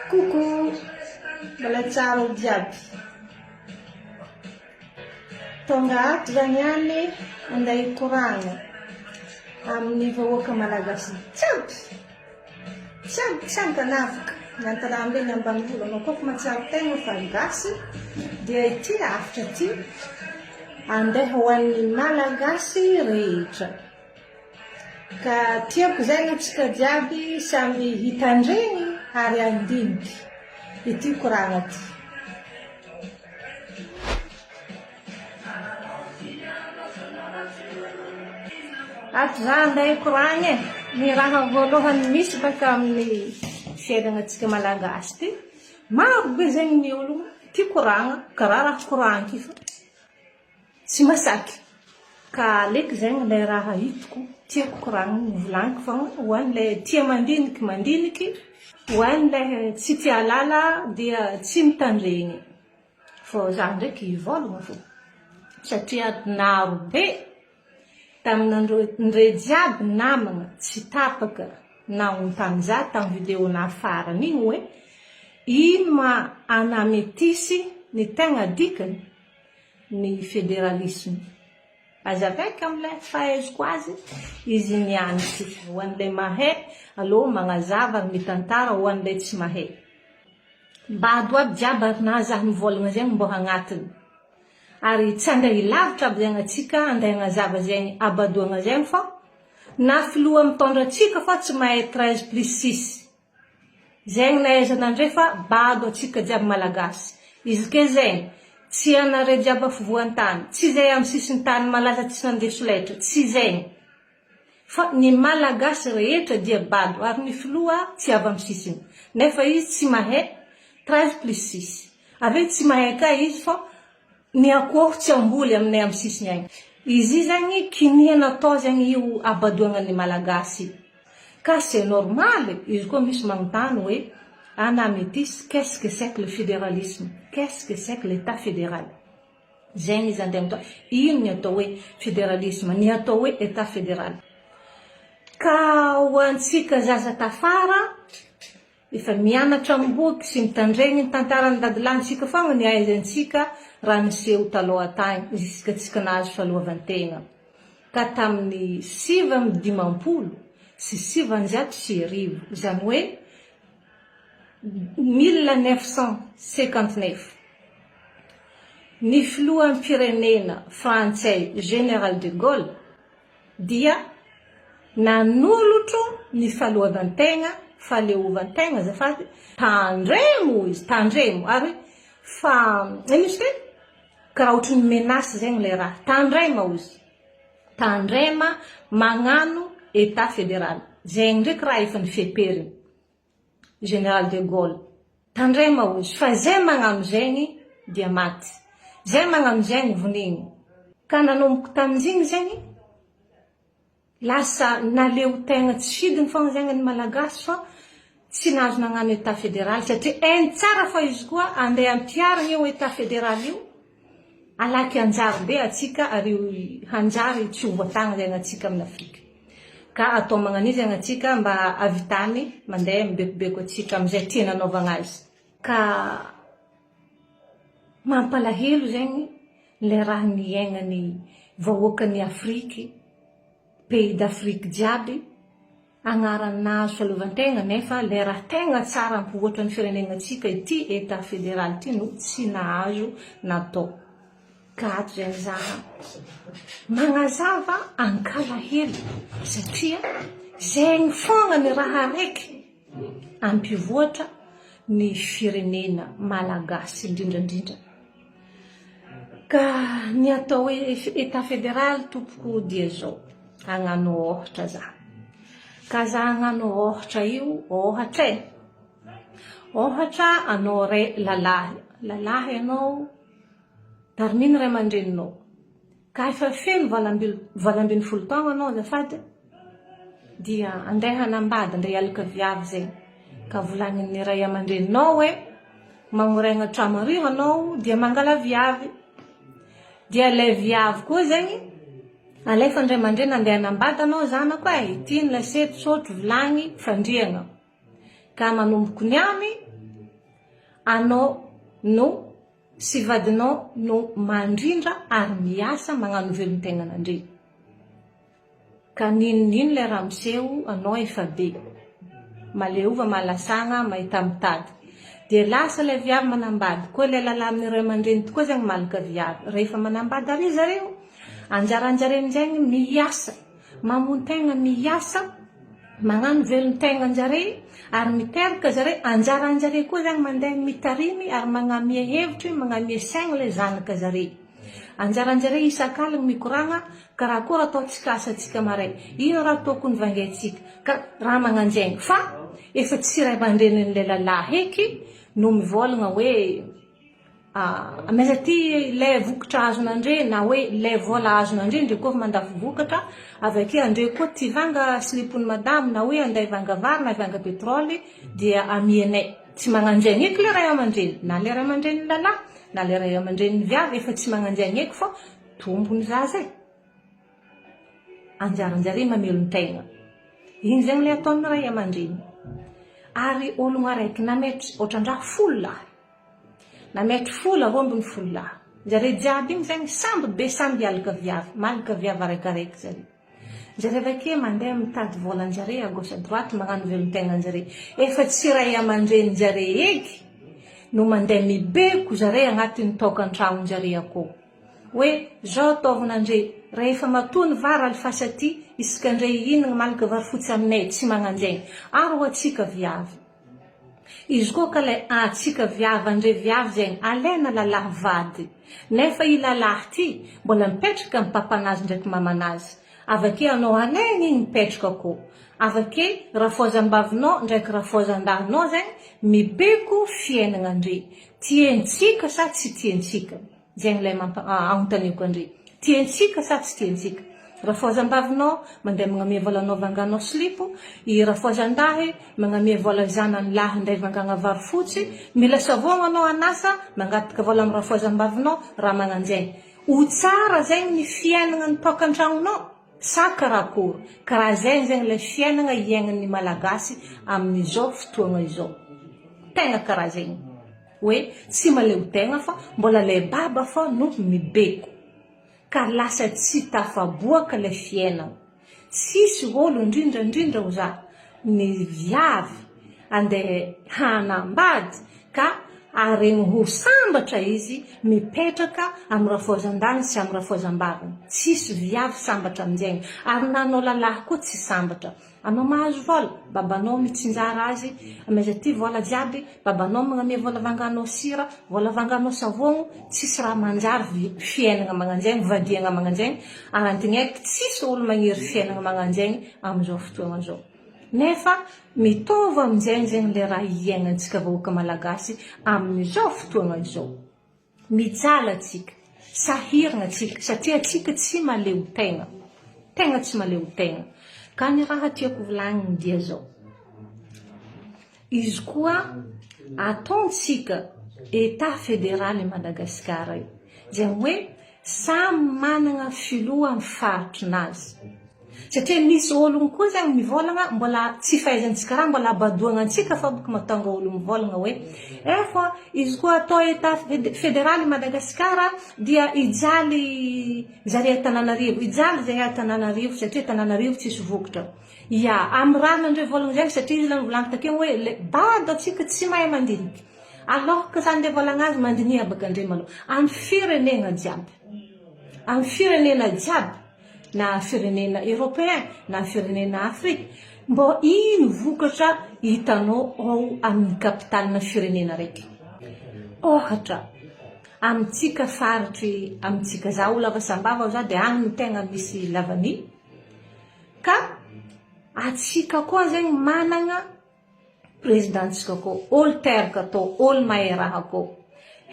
Coucou, mbola tsara olo jiaby. Tonga ato zany any anday hikoragna amin'ny vahoaka malagasy jiaby tanavaka nantarana regny ambanivolo anao koa fa mahatsara tegna fa gasy dia ity afitra ty andeha ho an'ny malagasy rehetra. Ka tiako zany antsika jiaby samy hitandregny ary andiniky ity koragna ty. Ato za andeha hikoragna ny raha voalohany misy baka amin'ny fiainantsika malagasy ty. Maro be zegny ny olo tia koragna karaha raha koragna ity fa tsy masaky. Ka aleky zegny le raha hitako tiako koragna volaniko fa ho an'le tia mandiniky, ho an'le tsy tia lala dia tsy mitandregny. Fa za ndraiky hivolagna fô satria naro be tamin'andre jiaby namagna tsy tapaka nagnotany za tamin'ny vidéo nafarany igny hoe ino ma anametisy ny tegna dikany ny fédéralisme. Azavaika amin'ilay fahaiziko azy izy niany ty. Ho an'ilay mahay alô magnazava mitantara ho an'ilay tsy mahay. Bado aby jiaby ary na za mivolagna zegny mbô hagnatiny. Ary tsy andeha hilavitra aby zegny atsika andeha hagnazava zegny abadoagna zegny fa na filoha mitondra atsika fa tsy mahay 13+6. Zegny nahaizanandre fa bado atsika jiaby malagasy. Izy ke zegny tsy anare jiaby afovoan-tany, tsy zay amin'ny sisiny tany malaza tsy nandeso letra, tsy zegny. Fa ny malagasy rehetra dia bado ary ny filoha tsy avy amin'ny sisiny. Nefa izy tsy mahay 13+6. Ave tsy mahay ka izy fa ny akoho tsy amboly aminay amin'ny sisiny agny. Izy zegny kinihana atao zegny io abadoagna ny malagasy. Ka c'est normal, izy koa misy magnontany hoe Anna Métis, qu'est-ce que c'est que le fédéralisme? Qu'est-ce que c'est que l'État fédéral? Zegny izy andeha mitao. Ino ny atao hoe fédéralisme, ny atao hoe État fédéral. Ka ho antsika zaza tafara, efa mianatra amboky sy mitandregny ny tantaran'ny dadilahintsika fogna ny ahaizantsika raha niseho taloha tagny jusqu'à tsika nahazo fahaleovan-tegna. Ka tamin'ny 1950 sy 1959, izany hoe 1959, ny filohan'ny pirenena frantsay Général de Gaulle dia nanolotro ny fahaleovan-tegna zafady tandremo izy, tandremo ary fa misy te karaha ohatry ny menace zegny le raha, tandrema izy, tandrema magnano État fédéral. Zegny ndraiky raha efa nifeperiny Général de Gaulle, tandrema izy fa zay magnano zegny dia maty, zay magnano zegny vonigny. Ka nanomboky tamin'izigny zegny lasa naleo tegna tsy fidiny fogna zegny ny malagasy fa tsy nahazo nagnano État fédéral satria hainy tsara fa izy koa andeha ampiarina io État fédéral io alaky anjary be atsika ary hanjary tsy ho voatagna zegny atsika amin'ny Afrika. Ka atao magnano izy zegny atsika mba avitany mandeha mibekobeko atsika amin'izay tia nanaovagna azy. Ka mampalahelo zegny le raha niaignany vahoakan'ny Afriky, pays d'Afrique jiaby, agnarany nahazo fahaleovan-tegna nefa le raha tegna tsara ampovoatra ny firenenantsika ity État fédéral ity no tsy nahazo natao. Ka ato zegny zaha magnazava ankalahelo satria zegny fogna ny raha araiky ampivoatra ny firenena malagasy indrindrandrindra. Ka ny atao hoe État fédéral tompoko dia zao, hagnano ohatra za. Ka za hagnano ohatra io, ohatra anao ray lalahy anao tariminy ray aman-dreninao. Ka efa feno 20 taogna anao azafady dia andeha hanambady, andeha hialaka viavy zegny. Ka volagnin'ny ray aman-dreninao hoe magnoregna tramarivo anao dia mangala viavy. Dia le viavy koa zegny alefa andray aman-dreny andeha hanambady anao zanako ity ny lasety sotro vilagny fandriagna. Ka manomboky ny any anao no sy vadinao no mandrindra ary miasa magnano velon-tegnan'andre. Ka ninonino le raha miseho anao efa be. Maleova malasagna mahita mitady. Dia lasa le viavy manambady. Koa le lala amin'ny ray aman-dreny tokoa zegny malaka viavy. Rehefa manambady ary zareo, anjaranjareny zegny miasa. Mamontegna miasa, magnano velon-tegnanjare ary miteraka zare. Anjaranjare koa zegny mandeha mitarimy ary magnamia hevitry, magnamia saigny le zanaka zare. Anjaranjare isakaligny mikoragna karaha koa raha ataontsika asantsika maray. Ino raha tokony vangaitsika? Ka raha magnanjegny. Fa efa tsy ray aman-drenin'le lalahy heky no mivolagna hoe ameza ty le vokatra azon'andre na hoe le vola azon'andre ndre koa mandafy vokatra avake andre koa ty vanga slipony madamo na hoe anday vanga vary na vanga petroly dia amianay. Tsy magnanjegny eky le ray aman-dreny na le ray aman-dreny lalahy na le ray aman-dreny viavy efa tsy magnanjegny eky fa tombony zaza e. Anjaranjare mamelon-tegna. Igny zegny le ataon'ny ray aman-dreny. Ary ologno araiky nametry ohatrandraha folo lahy. Nametry folo arombiny folo lahy. Jare jiaby igny zegny samby be samby alaka viavy. Malaka viavy araikaraiky zare. Jare avake mandeha mitady volan-jare à gauche à droite magnano velon-tegnanjare. Efa tsy ray aman-drenjare eky no mandeha mibeko zare agnatin'ny tokantragnon-jare akao. Hoe zao ataovanandre rehefa matony vary alifasa ty isikandre inagna malaka vary fotsy aminay tsy magnanjegny. Aro atsika viavy. Izy koa ka le atsika viavy andre viavy zegny alena lalahy vady. Nefa i lalahy ty mbola mipetraka amin'ny papanazy ndraiky mamanazy. Avake anao alena igny mipetraka akao. Avake rafozam-bavinao ndraiky rafozan-dahinao zegny mibeko fiainagnandre. Tientsika sa tsy tientsika? Zegny le anontaniako andre. Tientsika sa tsy tientsika? Rafozam-bavinao mandeha magnamia volanao vanganao slipo, i rafozan-dahy magnamia vola zanany lahy nday vangana vary fotsy, mila savogno anao anasa mangataka vola amin'ny rafozam-bavinao raha magnanjegny. Ho tsara zegny ny fiainana ny tokantragnonao sa karakory? Karaha zegny zegny le fiainana iainan'ny malagasy amin'izao fotoagna izao. Tegna karaha zegny. Hoe tsy maleo tegna fa mbola le baba fa no mibeko. Ka lasa tsy tafaboaka le fiainana. Tsisy olo indrindra ho za ny viavy andeha hanambady ka aregny ho sambatra izy mipetraka amin'ny rafozan-dany sy amin'ny rafozam-baviny. Tsisy viavy sambatra aminjegny. Ary nanao lalahy koa tsy sambatra. Anao mahazo vola, babanao mitsinjara azy, ameza ty vola jiaby, babanao magnamia vola vanganao sira, vola vanganao savogno, tsisy raha manjary fiainana magnanjegny, vadiagna magnanjegny, arantigneky tsisy olo magniry fiainana magnanjegny amin'izao fotoagna zao. Nefa mitovy aminjegny zegny le raha iainantsika vahoaka malagasy amin'izao fotoagna izao. Mijaly atsika, sahirana atsika, satria atsika tsy maleo tegna. Tegna tsy maleo tegna. Ka ny raha tiako volagniny dia zao. Izy koa ataontsika État fédéral Madagasikara io. Zegny hoe samy manana filoha amin'ny faritrinazy. Satria misy ologno koa zegny mivolagna mbola tsy fahaizantsika raha mbola abadoagna antsika fa boka mahatonga olo mivolagna hoe efa izy koa atao État fédéral Madagasikara dia ijaly zare Tananarivo, ijaly zare Tananarivo satria Tananarivo tsisy vokatra. Ya, amin'ny raha nandre volagna zegny satria izy volagna takeo hoe le bado atsika tsy mahay mandiniky. Alohaka zany le volagna azy mandinia bakandre malo. Amin'ny firenena jiaby. Amin'ny firenena jiaby. Na firenena Européen, na firenena Afrika, mbo ino vokatra hitanao ao amin'ny kapitalina firenena raiky. Ohatra, amintsika faritry, amintsika za olo Avasambava za dia agny no tegna misy lavany. Ka atsika koa zegny manana presidentsika koa, olo teraka atao, olo mahay raha koa.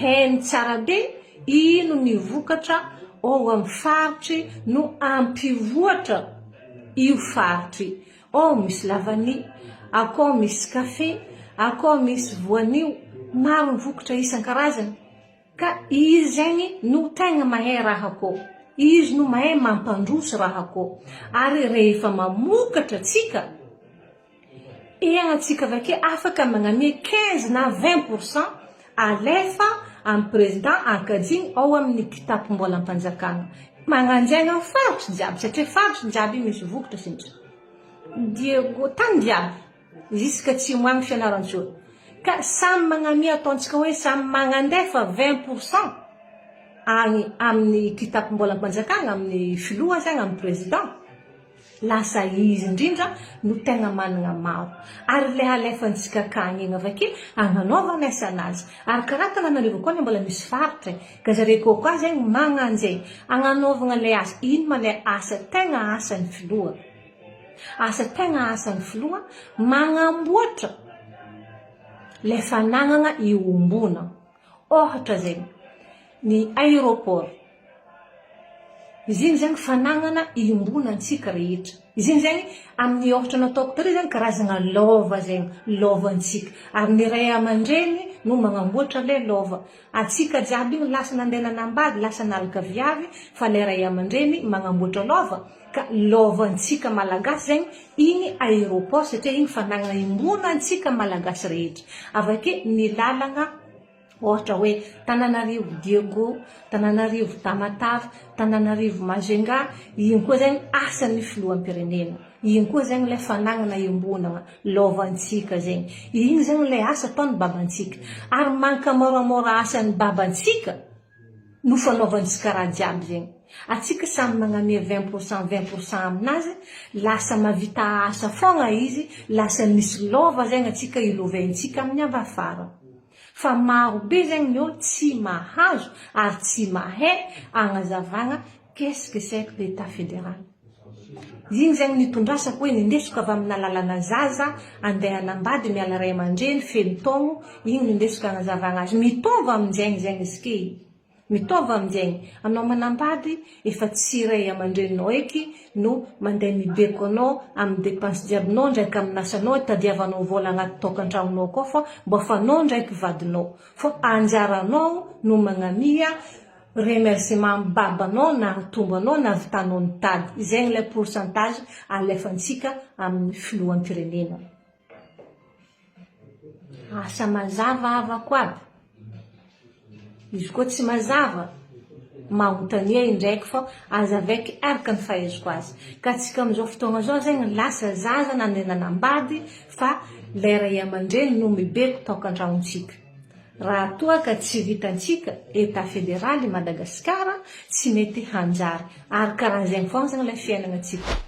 Hainy tsara be ino ny vokatra ao amin'ny faritry no ampivoatra io faritry. Ao misy lavany, akao misy kafe, akao misy voanio, maro vokatra isan-karazany. Ka izy zegny no tegna mahay raha koa. Izy no mahay mampandroso raha koa. Ary rehefa mamokatra tsika, atsika vake afaka magnamia 15 na 20% alefa amin'ny président ankajigny ao amin'ny kitapom-bola am-panjakana. Magnanjaina farotra jiaby satria farotra jiaby misy vokatra sinitra. Diego tany jiaby jusque tsy moagny fianaran-tsony. Ka samy magnamia ataontsika hoe samy magnandefa 20% agny amin'ny kitapom-bola am-panjakana amin'ny filoha zagny amin'ny président. Lasa izy indrindra no tegna manana maro. Ary le alefantsika kagny igny avake agnanaovana asanazy. Ary karaha Antananarivo koa mbola misy faritra. Ka zareo koa zegny magnanjay agnanaovana le asa. Ino ma le asa tegna asan'ny filoha? Asa tegna asan'ny filoha magnamboatra le fanagnana iombona. Ohatra zegny ny aéroport. Izy igny zegny fanagnana iombona antsika rehetra. Izy igny zegny amin'ny ohatra nataoko tary zegny karazagna lova zegny, lovantsika. Ary ny ray aman-dreny no magnamboatra le lova. Atsika jiaby igny lasa nandeha nanambady, lasa nalaka viavy, fa le ray aman-dreny magnamboatra lova. Ka lovantsika malagasy zegny igny aéroport satria igny fanagnana iombona antsika malagasy rehetra. Avake ny lalagna ohatra hoe Tananarivo Diego, Tananarivo Tamatave, Tananarivo Majunga, igny koa zegny asan'ny filoham-pirenena. Igny koa zegny le fanagnana iombonana lovantsika zegny. Igny zegny le asa ataon'ny babantsika. Ary mankamôramôra asan'ny babantsika no fanaovantsika raha jiaby zegny. Atsika samy magnamia 20% aminazy, lasa mavita asa fogna izy, lasa misy lova zegny atsika iloventsika amin'ny avy afara. Fa maro be zegny ny olo tsy mahazo ary tsy mahay agnazavagna qu'est-ce que c'est que l'État fédéral. Igny zegny nitondrasako hoe nindesiko avy amin'ny alalana zaza andeha hanambady miala ray aman-dreny feno taogno, igny nindesiko agnazavagna azy. Mitovy amin'izegny zegny izy ke. Mitovy amin'izegny. Anao manambady efa tsy ray aman-dreninao eky no mandeha mibeko anao amin'ny dépense jiabinao ndraiky amin'ny asanao itadiavanao vola agnaty tokantragnonao koa fa mba fanao ndraiky vadinao. Fa anjaranao no magnamia remerciement babanao na tombanao na vitanao nitady. Zegny le pourcentage alefantsika amin'ny filoham-pirenena. Asa mazava avako aby. Izy koa tsy mazava, mahontania indraiky fa aza avaiky araka ny fahaizoko azy. Ka tsika amin'izao fotoagna zao zegny lasa zaza nandeha nanambady fa le ray aman-dreny no mibeko tokantragnontsika. Raha toa ka tsy vitantsika État fédéral Madagasikara tsy mety hanjary. Ary karaha zegny fogna zegny le fiainagnatsika.